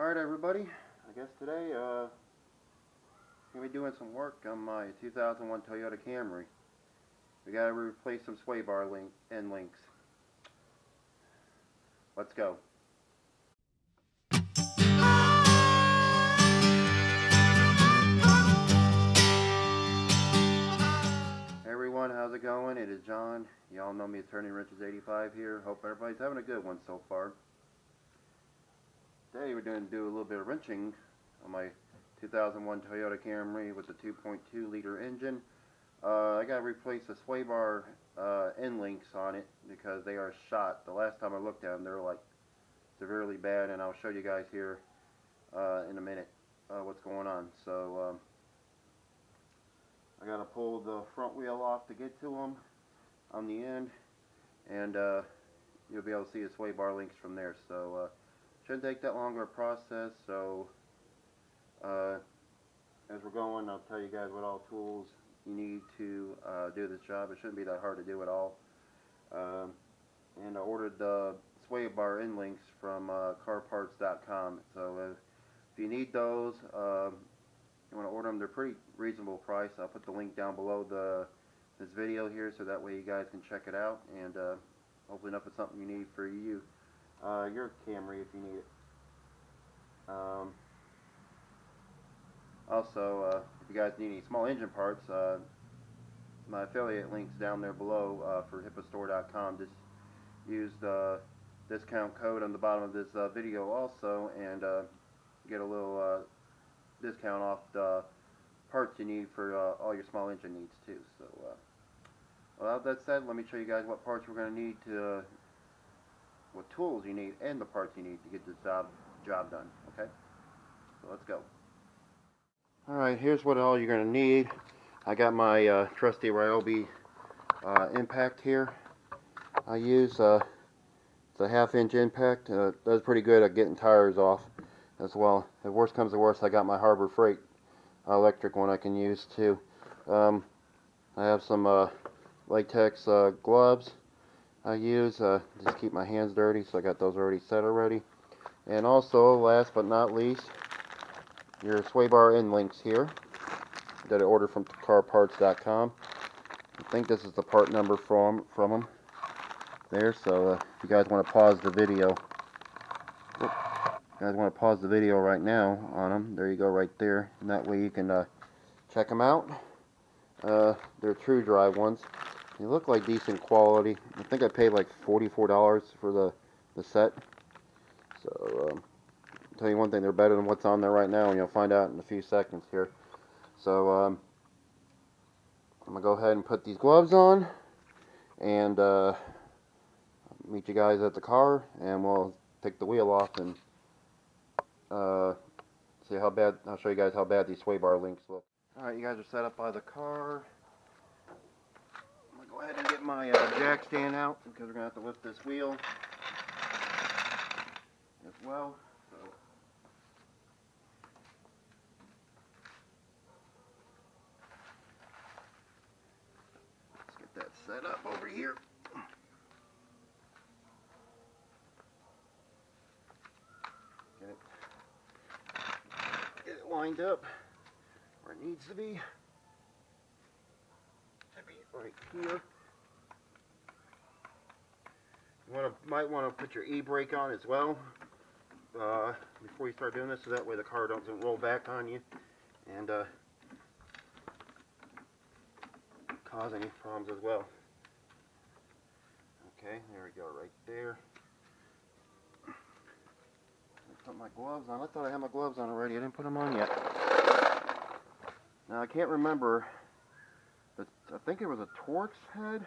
Alright everybody, I guess today I'm going to be doing some work on my 2001 Toyota Camry. We got to replace some sway bar end links. Let's go. Hey everyone, how's it going? It is John. Y'all know me as Turning Wrenches 85 here. Hope everybody's having a good one so far. Today we're going to do a little bit of wrenching on my 2001 Toyota Camry with the 2.2 liter engine. I got to replace the sway bar end links on it because they are shot. The last time I looked at them, they were like severely bad, and I'll show you guys here in a minute what's going on. So I got to pull the front wheel off to get to them on the end, and you'll be able to see the sway bar links from there. So shouldn't take that long of a process. So as we're going, I'll tell you guys what all tools you need to do this job. It shouldn't be that hard to do at all. And I ordered the sway bar end links from carparts.com. So if you need those, you want to order them. They're pretty reasonable price. I'll put the link down below this video here, so that way you guys can check it out, and hopefully enough is something you need for your Camry if you need it. Also, if you guys need any small engine parts, my affiliate link's down there below for hippastore.com. Just use the discount code on the bottom of this video also, and get a little discount off the parts you need for all your small engine needs too. So, without that said, let me show you guys what parts we're going to need to, what tools you need, and the parts you need to get this job done. Okay, so let's go. Alright, here's what all you're going to need. I got my trusty Ryobi impact here. I use it's a 1/2 inch impact. Does pretty good at getting tires off as well. If worst comes to worst, I got my Harbor Freight electric one I can use too. I have some latex gloves I use just keep my hands dirty, so I got those already set already. And also, last but not least, your sway bar end links here that I ordered from carparts.com. I think this is the part number from them there. So if you guys want to pause the video, right now on them, there you go, right there, and that way you can check them out. They're true drive ones. They look like decent quality. I think I paid like $44 for the set. So I'll tell you one thing, they're better than what's on there right now, and you'll find out in a few seconds here. So I'm gonna go ahead and put these gloves on, and meet you guys at the car, and we'll take the wheel off and see how bad. I'll show you guys how bad these sway bar links look. Alright, you guys are set up by the car. I'm going to go ahead and get my jack stand out, because we're going to have to lift this wheel as well. So let's get that set up over here. Get it lined up where it needs to be. Right here. You might want to put your e-brake on as well before you start doing this, so that way the car doesn't roll back on you and cause any problems as well. Okay, there we go, right there. Put my gloves on. I thought I had my gloves on already. I didn't put them on yet. Now I can't remember. I think it was a Torx head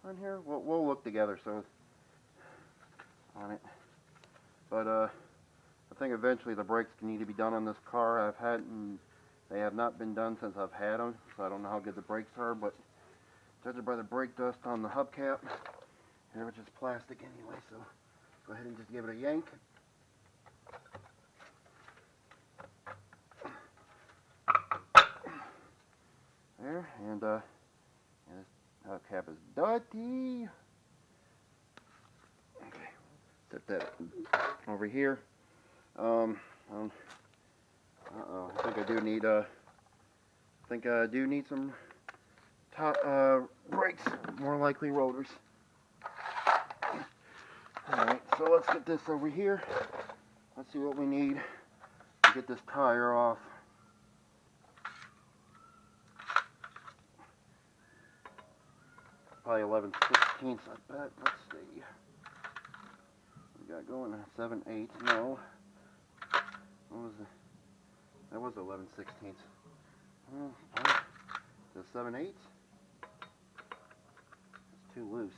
on here. We'll look together so on it. But I think eventually the brakes need to be done on this car. They have not been done since I've had them, so I don't know how good the brakes are. But judging by the brake dust on the hubcap, and which is plastic anyway, so go ahead and just give it a yank. There, and this hubcap is dirty. Okay, set that over here. I think I do need some top brakes, more likely rotors. Alright, so let's get this over here. Let's see what we need to get this tire off. Probably 11/16, I bet. Let's see. We got going 7/8. No. What was it? That was 11/16. The 7/8. It's too loose.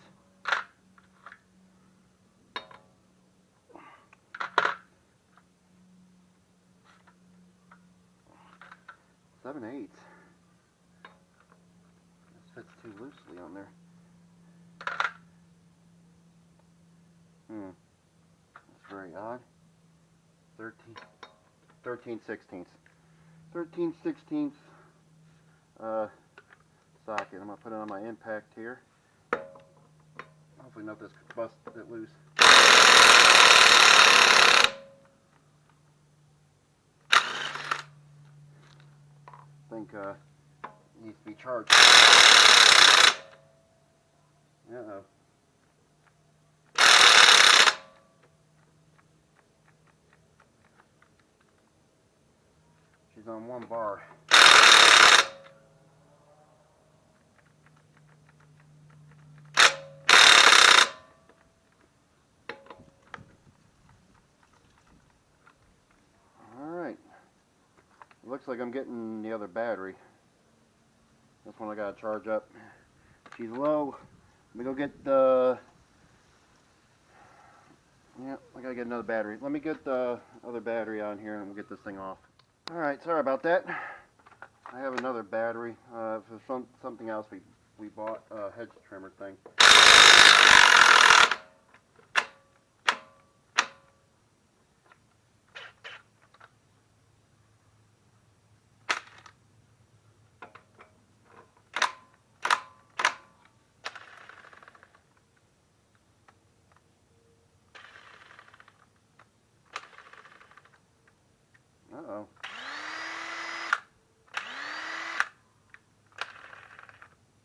7/8. This fits too loosely on there. That's very odd. 13/16. 13/16 socket. I'm gonna put it on my impact here. Hopefully, not this could bust it loose. I think it needs to be charged. Uh-oh. She's on 1 bar. Alright. Looks like I'm getting the other battery. This one I gotta charge up. She's low. Let me go get the... Yeah, I gotta get another battery. Let me get the other battery on here and we'll get this thing off. Alright, sorry about that. I have another battery for something else we bought, a hedge trimmer thing. Uh-oh.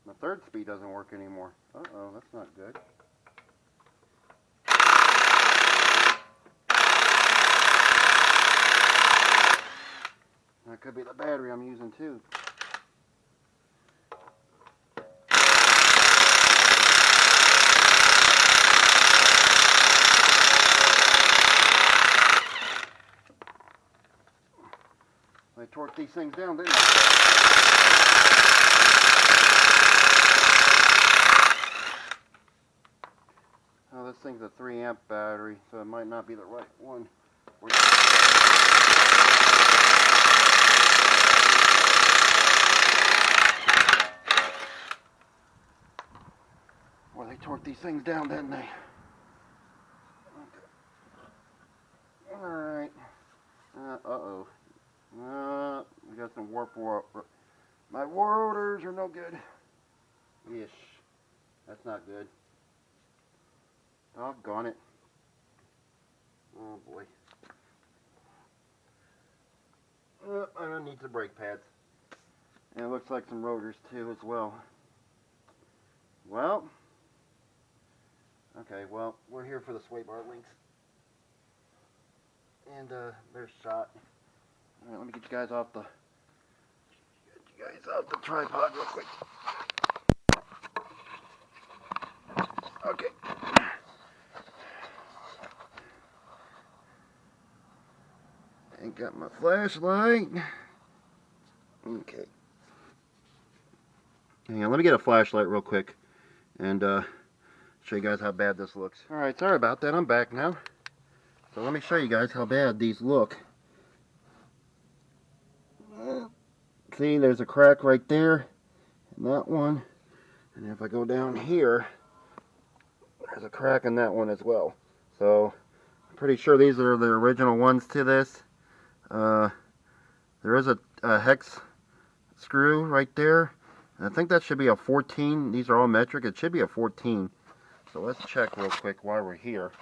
My third speed doesn't work anymore. Uh-oh, that's not good. That could be the battery I'm using too. I torqued these things down, didn't I? Oh, this thing's a 3-amp battery, so it might not be the right one. Well, they torqued these things down, didn't they? Okay. Alright. Uh-oh. We got some warp. My rotors are no good. Ish. That's not good. Doggone it. Oh boy. I'm gonna need some brake pads. And it looks like some rotors too as well. Well. Okay, well, we're here for the swaybar links. And there's shot. Alright, let me get you guys off the tripod real quick. Okay. Ain't got my flashlight. Okay. Hang on, let me get a flashlight real quick and show you guys how bad this looks. Alright, sorry about that. I'm back now. So let me show you guys how bad these look. See, there's a crack right there, and that one. And if I go down here, there's a crack in that one as well. So, I'm pretty sure these are the original ones to this. There is a hex screw right there. And I think that should be a 14. These are all metric. It should be a 14. So let's check real quick while we're here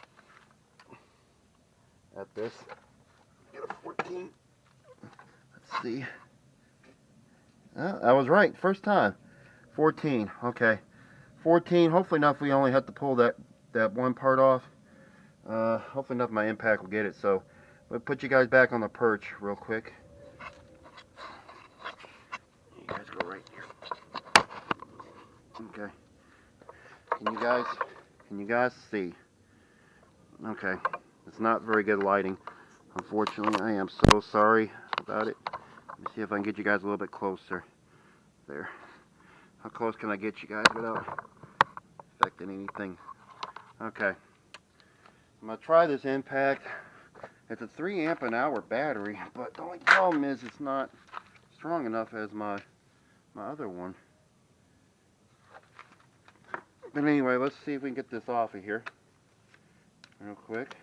at this. 14. Let's see. I was right first time. 14. Okay. 14. Hopefully enough we only have to pull that one part off. Hopefully enough my impact will get it. So we'll put you guys back on the perch real quick. You guys go right here. Okay. Can you guys see? Okay. It's not very good lighting. Unfortunately, I am so sorry about it. Let me see if I can get you guys a little bit closer. There. How close can I get you guys without affecting anything? Okay. I'm going to try this impact. It's a 3 amp an hour battery, but the only problem is it's not strong enough as my other one. But anyway, let's see if we can get this off of here real quick.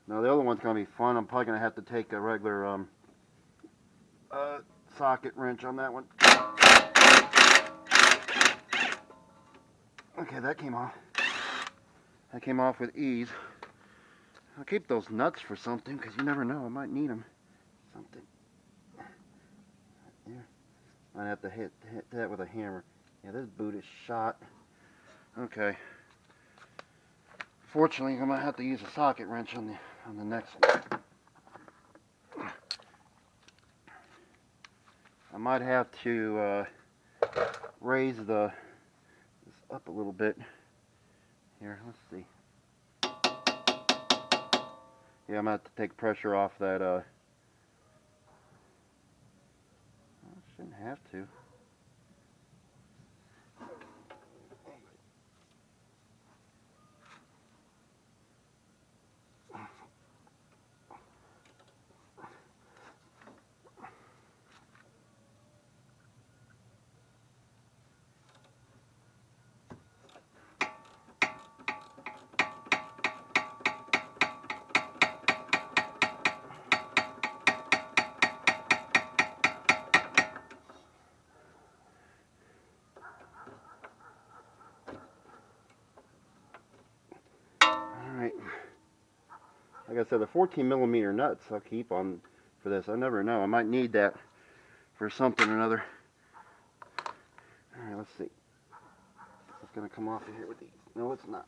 Now the other one's going to be fun. I'm probably going to have to take a regular socket wrench on that one. Okay, that came off. That came off with ease. I'll keep those nuts for something, because you never know, I might need them. Something. Yeah. Might have to hit that with a hammer. Yeah, this boot is shot. Okay. Fortunately, I'm gonna have to use a socket wrench on the next one. I might have to raise this up a little bit. Here, let's see. Yeah, I'm gonna have to take pressure off that. I shouldn't have to. Like I said, the 14mm nuts I'll keep on for this. I never know. I might need that for something or another. Alright, let's see. It's going to come off of here with these. No, it's not.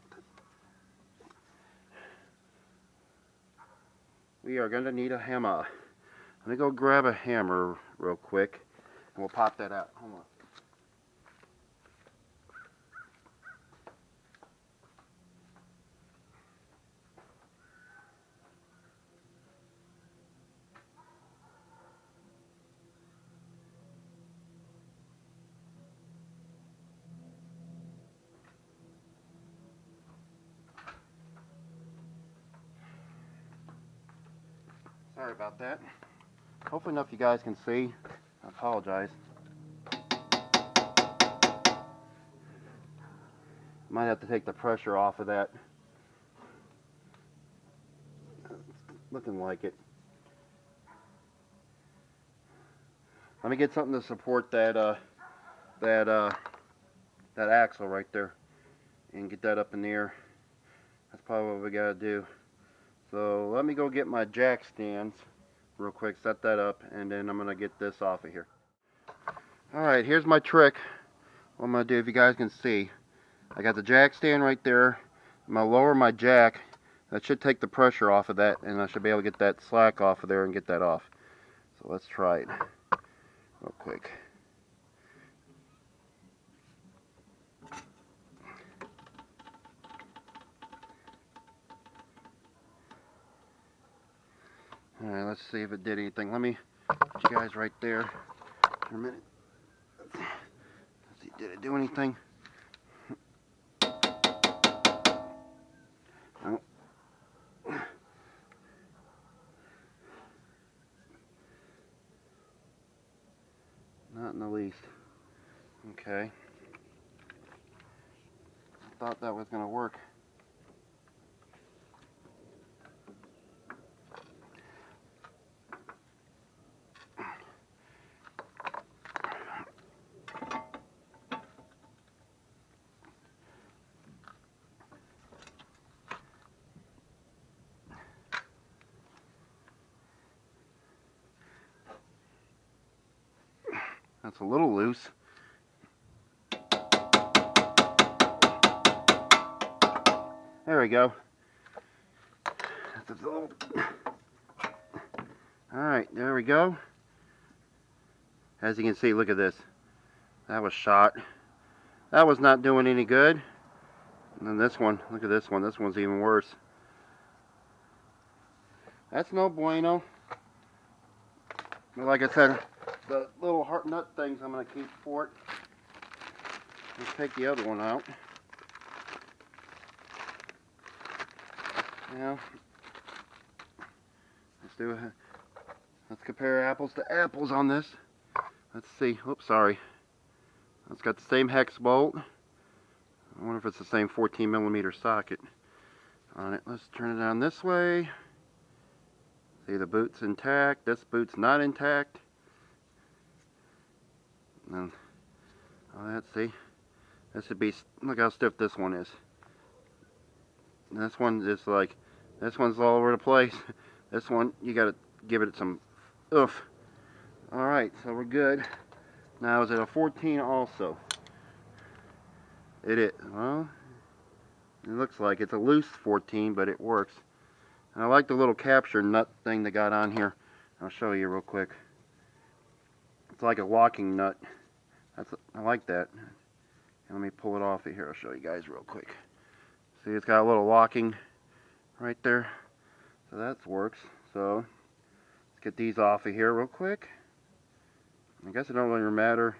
We are going to need a hammer. Let me go grab a hammer real quick, and we'll pop that out. Hold on. Sorry about that. Hopefully enough you guys can see. I apologize. Might have to take the pressure off of that. Looking like it. Let me get something to support that axle right there and get that up in the air. That's probably what we gotta do. So let me go get my jack stands real quick, set that up, and then I'm gonna get this off of here. Alright, here's my trick. What I'm gonna do, if you guys can see, I got the jack stand right there. I'm gonna lower my jack. That should take the pressure off of that, and I should be able to get that slack off of there and get that off. So let's try it real quick. Alright, let's see if it did anything. Let me put you guys right there for a minute. Let's see, did it do anything? No. Not in the least. Okay. I thought that was going to work. That's a little loose. There we go. That's a little... Alright, there we go. As you can see, look at this. That was shot. That was not doing any good. And then this one, look at this one. This one's even worse. That's no bueno. But like I said, the little heart nut things I'm going to keep for it. Let's take the other one out. Now, let's compare apples to apples on this. Let's see. Oops, sorry. It's got the same hex bolt. I wonder if it's the same 14mm socket on it. Let's turn it on this way. See, the boot's intact. This boot's not intact. And let's see. This should be. Look how stiff this one is. And this one is like. This one's all over the place. This one, you gotta give it some oof. Alright, so we're good. Now, is it a 14 also? It is. Well, it looks like it's a loose 14, but it works. And I like the little capture nut thing they got on here. I'll show you real quick. It's like a locking nut. I like that. And let me pull it off of here. I'll show you guys real quick. See, it's got a little locking right there. So that works. So let's get these off of here real quick. I guess it don't really matter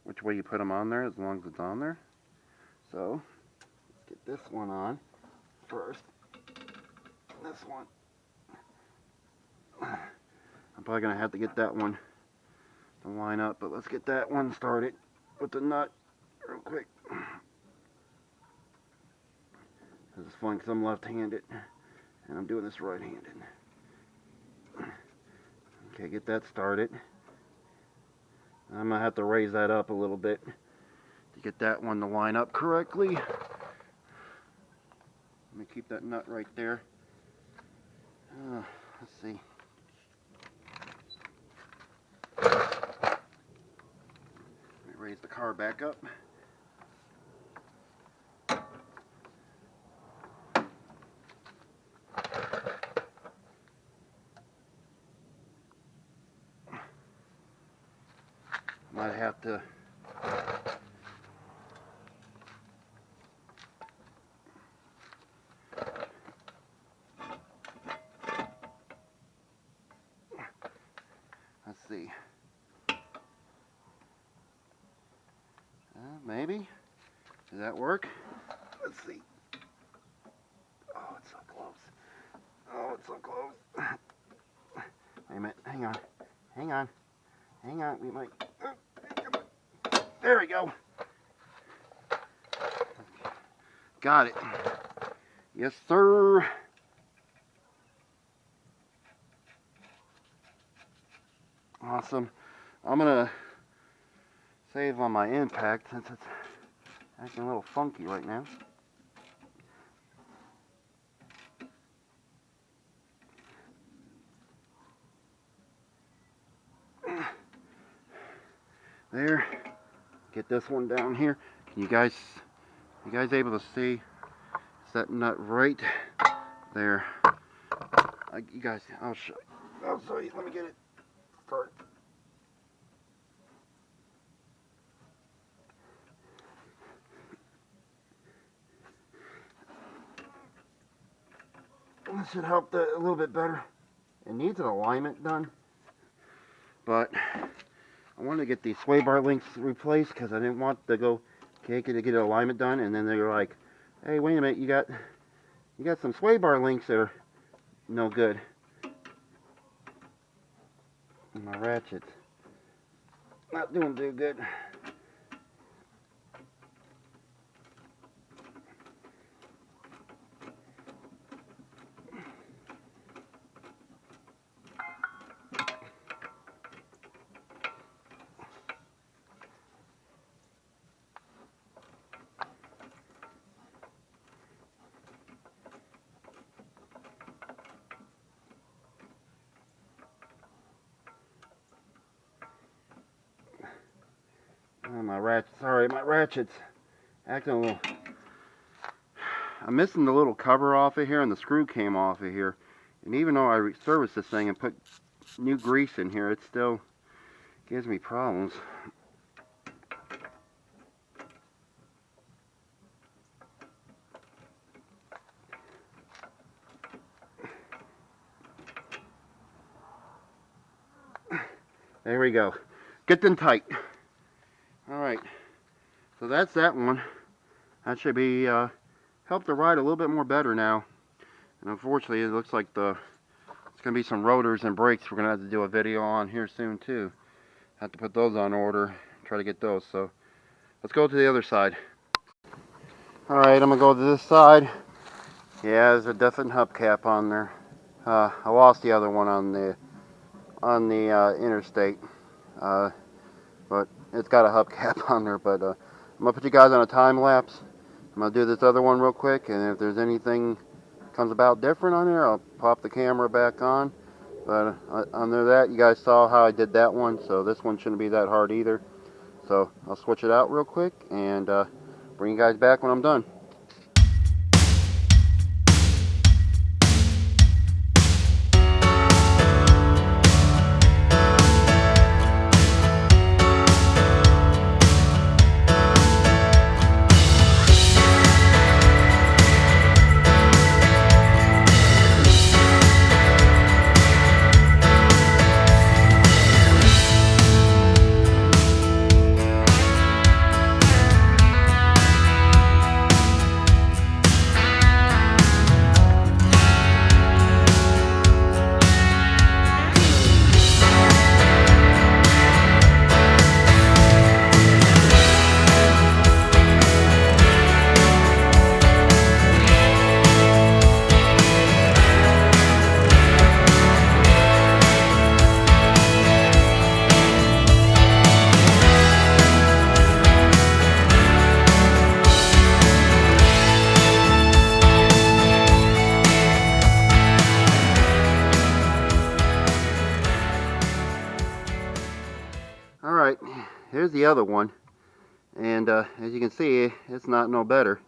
which way you put them on there as long as it's on there. So let's get this one on first. This one. I'm probably going to have to get that one to line up, but let's get that one started with the nut real quick. This is fun because I'm left-handed and I'm doing this right-handed. Okay, get that started. I'm going to have to raise that up a little bit to get that one to line up correctly. Let me keep that nut right there. Let's see. Let me raise the car back up. Might have to let's see. Maybe. Does that work? Let's see. Oh, it's so close. Oh, it's so close. Wait a minute. Hang on. Hang on. Hang on. We might. There we go. Got it. Yes, sir. Awesome. I'm going to save on my impact since it's acting a little funky right now. There. Get this one down here. Can you guys able to see? Is that nut right there? You guys, I'll show you. Let me get it started. This should help that a little bit better. It needs an alignment done, but I wanted to get these swaybar links replaced because I didn't want to go to get an alignment done, and then they were like, "Hey, wait a minute, you got some swaybar links that are no good." And my ratchet's not doing too good. my ratchet. Sorry, my ratchet's acting a little. I'm missing the little cover off of here, and the screw came off of here. And even though I serviced this thing and put new grease in here, it still gives me problems. There we go. Get them tight. Alright. So that's that one. That should be help the ride a little bit more better now. And unfortunately, it looks like it's going to be some rotors and brakes we're going to have to do a video on here soon too. Have to put those on order. Try to get those. So let's go to the other side. Alright, I'm going to go to this side. Yeah, there's a definite hubcap on there. I lost the other one on the interstate, but it's got a hubcap on there. But I'm gonna put you guys on a time lapse. I'm gonna do this other one real quick, and if there's anything comes about different on here, I'll pop the camera back on. But under that, you guys saw how I did that one, so this one shouldn't be that hard either. So I'll switch it out real quick and bring you guys back when I'm done. Alright, here's the other one, and as you can see, it's not no better.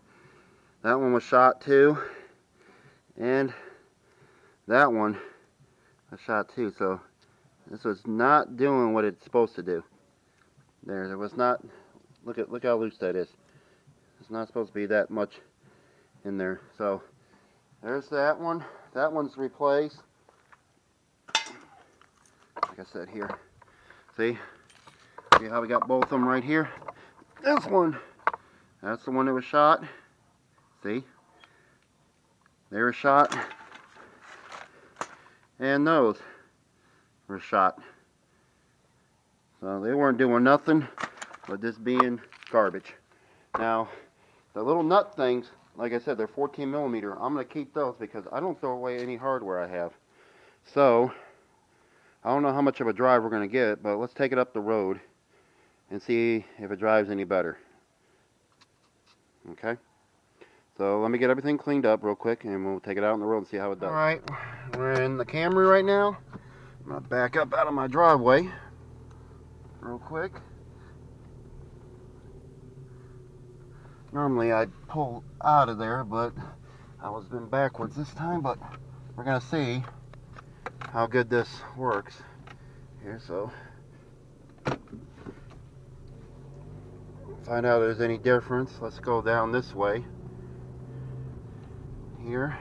That one was shot too, and that one was shot too, so this was not doing what it's supposed to do. There was not, look how loose that is. It's not supposed to be that much in there. So there's that one. That one's replaced. Like I said here, see how we got both of them right here? This one, that's the one that was shot. See? They were shot. And those were shot. So they weren't doing nothing but just being garbage. Now, the little nut things, like I said, they're 14 millimeter. I'm going to keep those because I don't throw away any hardware I have. So, I don't know how much of a drive we're going to get, but let's take it up the road and see if it drives any better. Okay? So let me get everything cleaned up real quick and we'll take it out on the road and see how it does. Alright, we're in the Camry right now. I'm going to back up out of my driveway real quick. Normally I'd pull out of there, but I was been backwards this time, but we're going to see how good this works here. So find out if there's any difference. Let's go down this way here.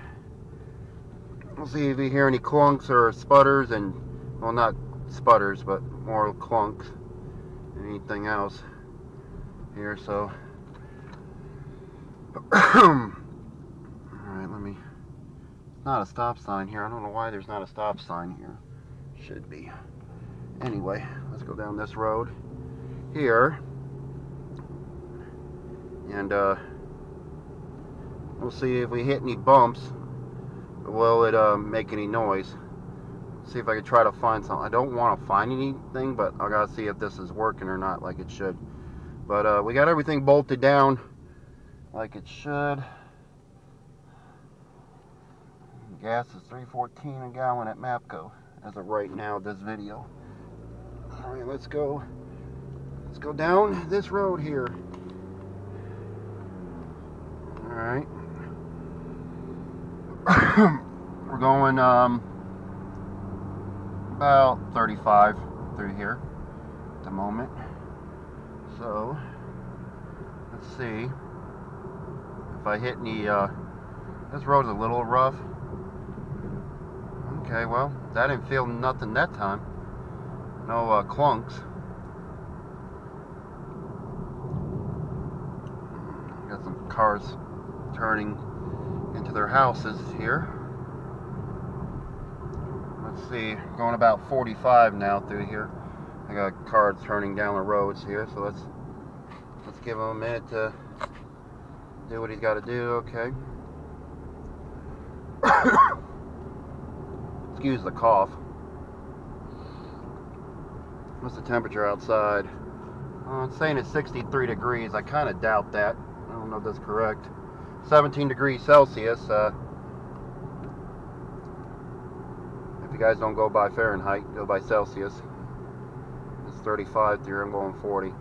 We'll see if you hear any clunks or sputters, and well, not sputters, but more clunks than anything else here. So alright, let me, not a stop sign here. I don't know why there's not a stop sign here. Should be. Anyway, let's go down this road here. And we'll see if we hit any bumps. Will it make any noise? See if I can try to find something. I don't want to find anything, but I gotta see if this is working or not like it should. But we got everything bolted down like it should. Gas is $3.14 a gallon at Mapco as of right now. This video. All right, let's go Let's go down this road here. Alright. We're going about 35 through here at the moment. So let's see if I hit any. This road's a little rough. Okay, well, I didn't feel nothing that time. No clunks. Got some cars turning into their houses here. Let's see, going about 45 now through here. I got cars turning down the roads here, so let's give him a minute to do what he's got to do. Okay. Excuse the cough. What's the temperature outside? It's saying it's 63 degrees. I kind of doubt that. I don't know if that's correct. 17 degrees Celsius. If you guys don't go by Fahrenheit, go by Celsius. It's 35 here. I'm going 40.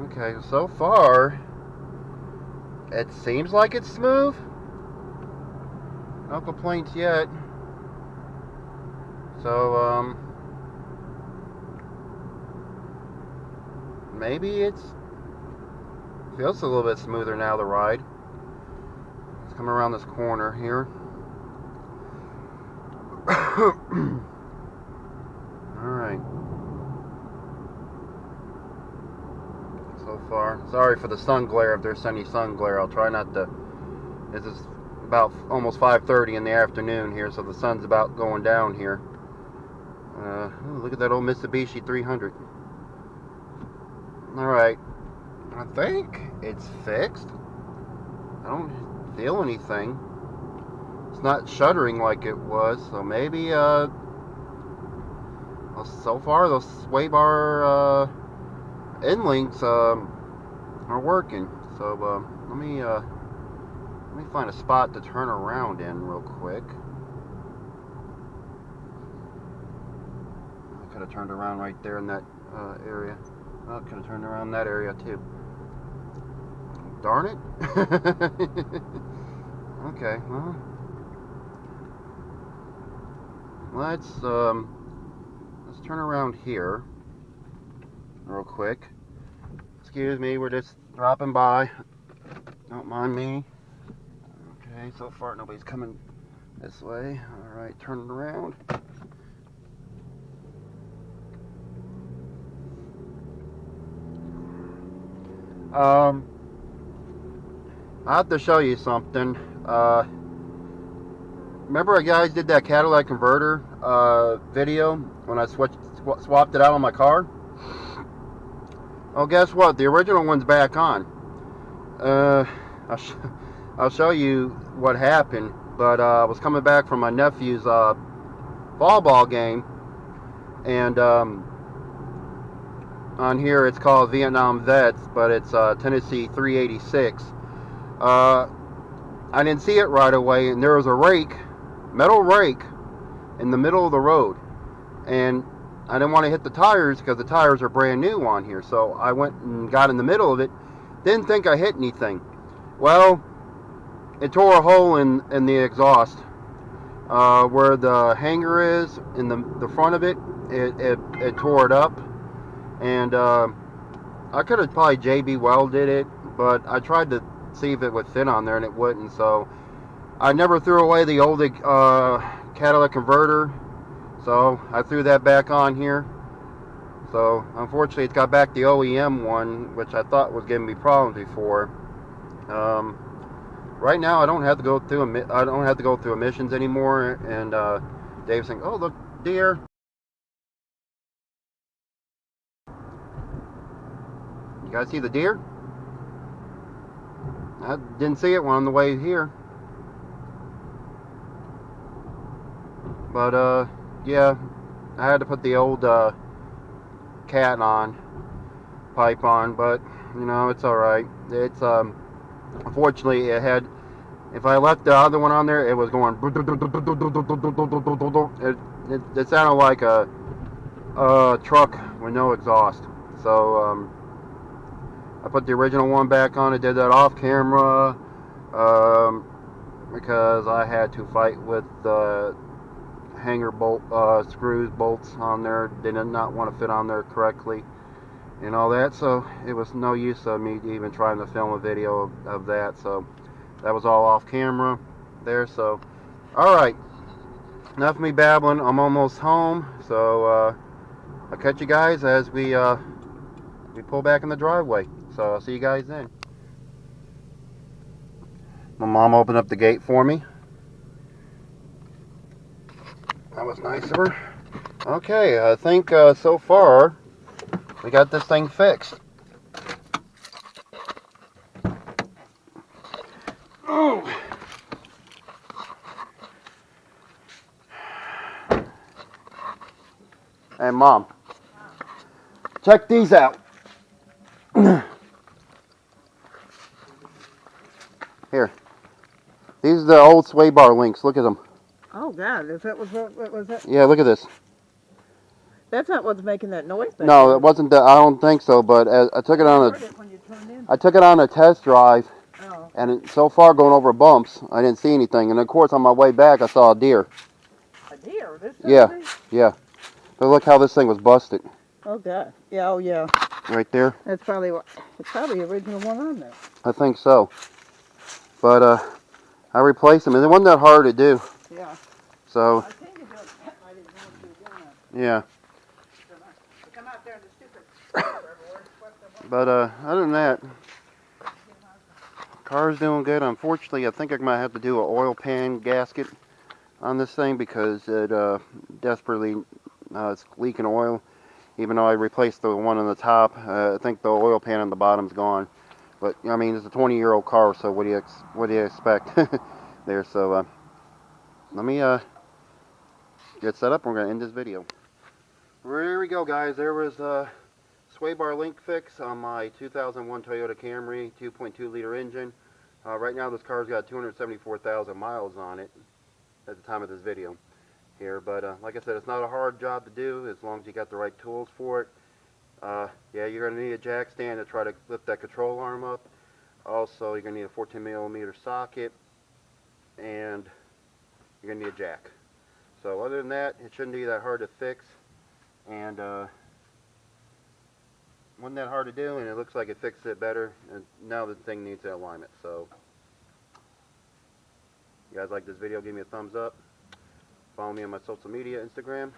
Okay, so far it seems like it's smooth. No complaints yet. So maybe it feels a little bit smoother now, the ride. Let's come around this corner here. Alright. So far. Sorry for the sun glare, if there's any sun glare. I'll try not to. This is about almost 5:30 in the afternoon here, so the sun's about going down here. Ooh, look at that old Mitsubishi 300. Alright. I think it's fixed. I don't feel anything. It's not shuddering like it was, so maybe, so far those swaybar, end links, are working. So, let me find a spot to turn around in real quick. I could have turned around right there in that, area. I could have turned around in that area too. Darn it. Okay, well. Let's turn around here real quick. Excuse me, we're just dropping by. Don't mind me. Okay, so far nobody's coming this way. Alright, turning around. I have to show you something. Remember, guys did that Cadillac converter video when I swapped it out on my car? Oh, guess what? The original one's back on. I'll show you what happened. But I was coming back from my nephew's fall ball game, and on here it's called Vietnam Vets, but it's Tennessee 386. I didn't see it right away, and there was a rake, metal rake, in the middle of the road, and I didn't want to hit the tires because the tires are brand new on here. So I went and got in the middle of it. Didn't think I hit anything. Well, it tore a hole in the exhaust where the hanger is in the front of it. It tore it up, and I could have probably JB welded it, but I tried to see if it would fit on there, and it wouldn't. So I never threw away the old Cadillac converter, so I threw that back on here. So unfortunately, it's got back the OEM one, which I thought was giving me problems before. Right now, I don't have to go through emissions anymore. And Dave's saying, "Oh, look, deer." You guys see the deer? I didn't see it on the way here. But, yeah, I had to put the old pipe on, but, you know, it's alright. It's, unfortunately, if I left the other one on there, it was going, it sounded like a truck with no exhaust. So I put the original one back on. I did that off camera because I had to fight with the hanger bolt screws, bolts on there. They did not want to fit on there correctly and all that, so it was no use of me even trying to film a video of that. So that was all off camera there. So alright, enough of me babbling. I'm almost home, so I'll catch you guys as we pull back in the driveway. So I'll see you guys then. My mom opened up the gate for me. That was nice of her. Okay, I think so far we got this thing fixed. Oh. Hey, Mom, check these out. Here, these are the old swaybar links. Look at them. Oh God, is that what was that? Yeah, look at this. That's not what's making that noise. No, it wasn't. I don't think so. But I took it on I took it on a test drive, and so far going over bumps, I didn't see anything. And of course, on my way back, I saw a deer. A deer? Yeah. But look how this thing was busted. Oh God. Yeah. Oh yeah. Right there. That's probably it's probably the original one on there. I think so. But I replaced them, and it wasn't that hard to do. Yeah. So. I think you do it. I didn't know what you were doing. Yeah. Come out there in the stupid. But other than that, car's doing good. Unfortunately, I think I might have to do an oil pan gasket on this thing because it desperately it's leaking oil. Even though I replaced the one on the top, I think the oil pan on the bottom's gone. But I mean, it's a 20-year-old car, so what do you expect there? So let me get set up. We're gonna end this video. There we go, guys. There was sway bar link fix on my 2001 Toyota Camry 2.2 liter engine. Right now this car's got 274,000 miles on it at the time of this video here, but like I said, it's not a hard job to do as long as you got the right tools for it. Yeah, you're going to need a jack stand to try to lift that control arm up. Also, you're going to need a 14mm socket, and you're going to need a jack. So other than that, it shouldn't be that hard to fix, and wasn't that hard to do, and it looks like it fixed it better, and now the thing needs that alignment. So you guys like this video, give me a thumbs up. Follow me on my social media, Instagram.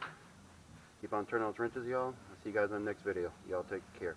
Keep on turning those wrenches, y'all. I'll see you guys in the next video. Y'all take care.